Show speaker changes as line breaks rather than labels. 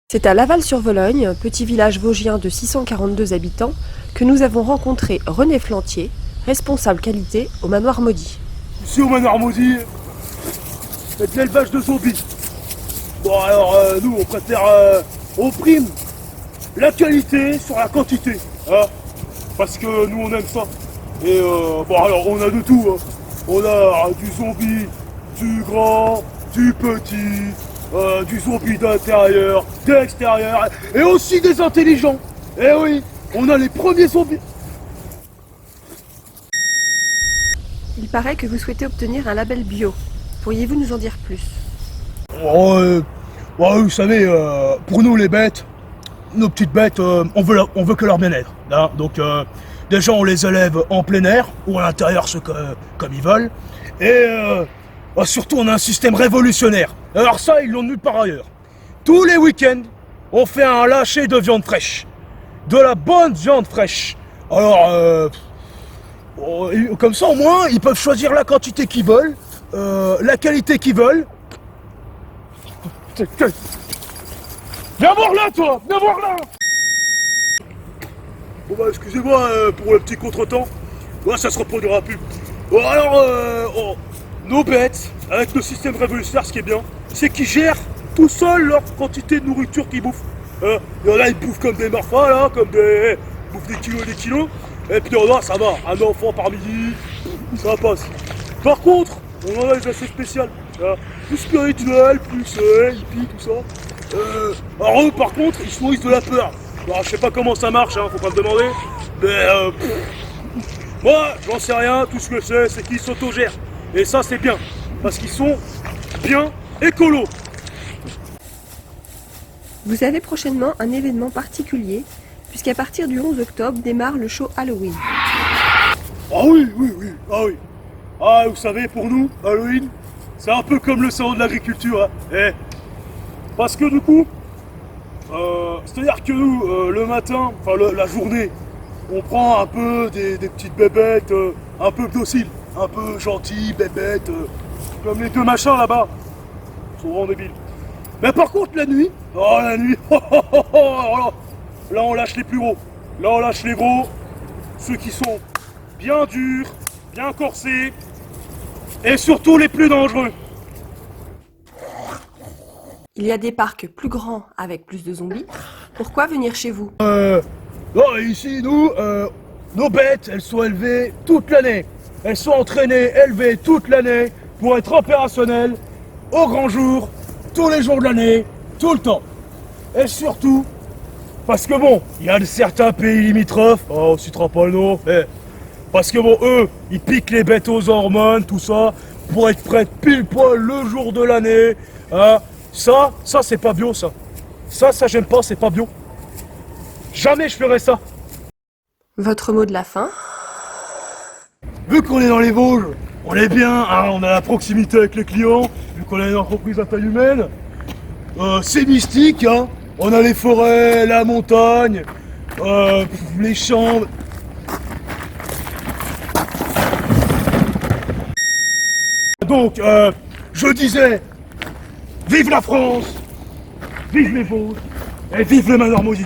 C'est à Laval-sur-Vologne, petit village vosgien de 642 habitants, que nous avons rencontré René Flantier, responsable qualité au Manoir Maudit.
Ici au Manoir Maudit, c'est de l'élevage de zombies. Bon alors nous on préfère, on prime la qualité sur la quantité, hein, parce que nous on aime ça. Et bon alors on a de tout, hein. On a du zombie, du grand, du petit, du zombie d'intérieur, d'extérieur, et aussi des intelligents. Eh oui, on a les premiers zombies.
Il paraît que vous souhaitez obtenir un label bio. Pourriez-vous nous en dire plus?
Oh, ouais, vous savez, pour nous les bêtes, nos petites bêtes, on veut que leur bien-être, hein. Donc déjà on les élève en plein air ou à l'intérieur comme ils veulent. Et surtout on a un système révolutionnaire. Alors ça ils l'ont nulle part ailleurs. Tous les week-ends on fait un lâcher de viande fraîche. De la bonne viande fraîche. Alors comme ça au moins ils peuvent choisir la quantité qu'ils veulent, la qualité qu'ils veulent. Viens voir là toi, viens voir là. Bon bah excusez-moi pour le petit contretemps. Ouais, ça se reproduira plus. Bon alors nos bêtes, avec le système révolutionnaire, ce qui est bien, c'est qu'ils gèrent tout seuls leur quantité de nourriture qu'ils bouffent. Il y en a ils bouffent comme des morphas là, comme des. Ils bouffent des kilos et des kilos. Et puis il y en a, ça va, un enfant par midi, ça passe. Par contre, on en a des assez spéciales. Plus spirituel, plus hippie, tout ça. Alors eux par contre, ils se nourrissent de la peur. Alors, je sais pas comment ça marche, hein, faut pas me demander. Mais moi, j'en sais rien, tout ce que je sais, c'est qu'ils s'autogèrent. Et ça c'est bien, parce qu'ils sont bien écolos.
Vous avez prochainement un événement particulier, puisqu'à partir du 11 octobre démarre le show Halloween.
Ah oui, oui, oui, ah oui. Ah, vous savez, pour nous, Halloween, c'est un peu comme le salon de l'agriculture, hein. Parce que du coup, c'est-à-dire que nous, le matin, enfin la journée, on prend un peu des petites bébêtes, un peu dociles, un peu gentilles, bébêtes, comme les deux machins là-bas. Ils sont vraiment débiles. Mais par contre, la nuit, là on lâche les plus gros. Là on lâche les gros, ceux qui sont bien durs, bien corsés, et surtout les plus dangereux.
Il y a des parcs plus grands avec plus de zombies. Pourquoi venir chez vous?
Non, ici, nous, nos bêtes, elles sont élevées toute l'année. Elles sont entraînées, élevées toute l'année pour être opérationnelles au grand jour, tous les jours de l'année, tout le temps. Et surtout, parce que bon, il y a certains pays limitrophes, on citera pas le nom, mais parce que bon, eux, ils piquent les bêtes aux hormones, tout ça, pour être prêtes pile poil le jour de l'année, hein. Ça c'est pas bio, ça. Ça j'aime pas, c'est pas bio. Jamais je ferais ça.
Votre mot de la fin?
Vu qu'on est dans les Vosges, on est bien, hein, on a la proximité avec les clients, vu qu'on a une entreprise à taille humaine. C'est mystique, hein. On a les forêts, la montagne, les champs. Donc, je disais, vive la France, vive les Vosges, et vive le Manoir Maudit.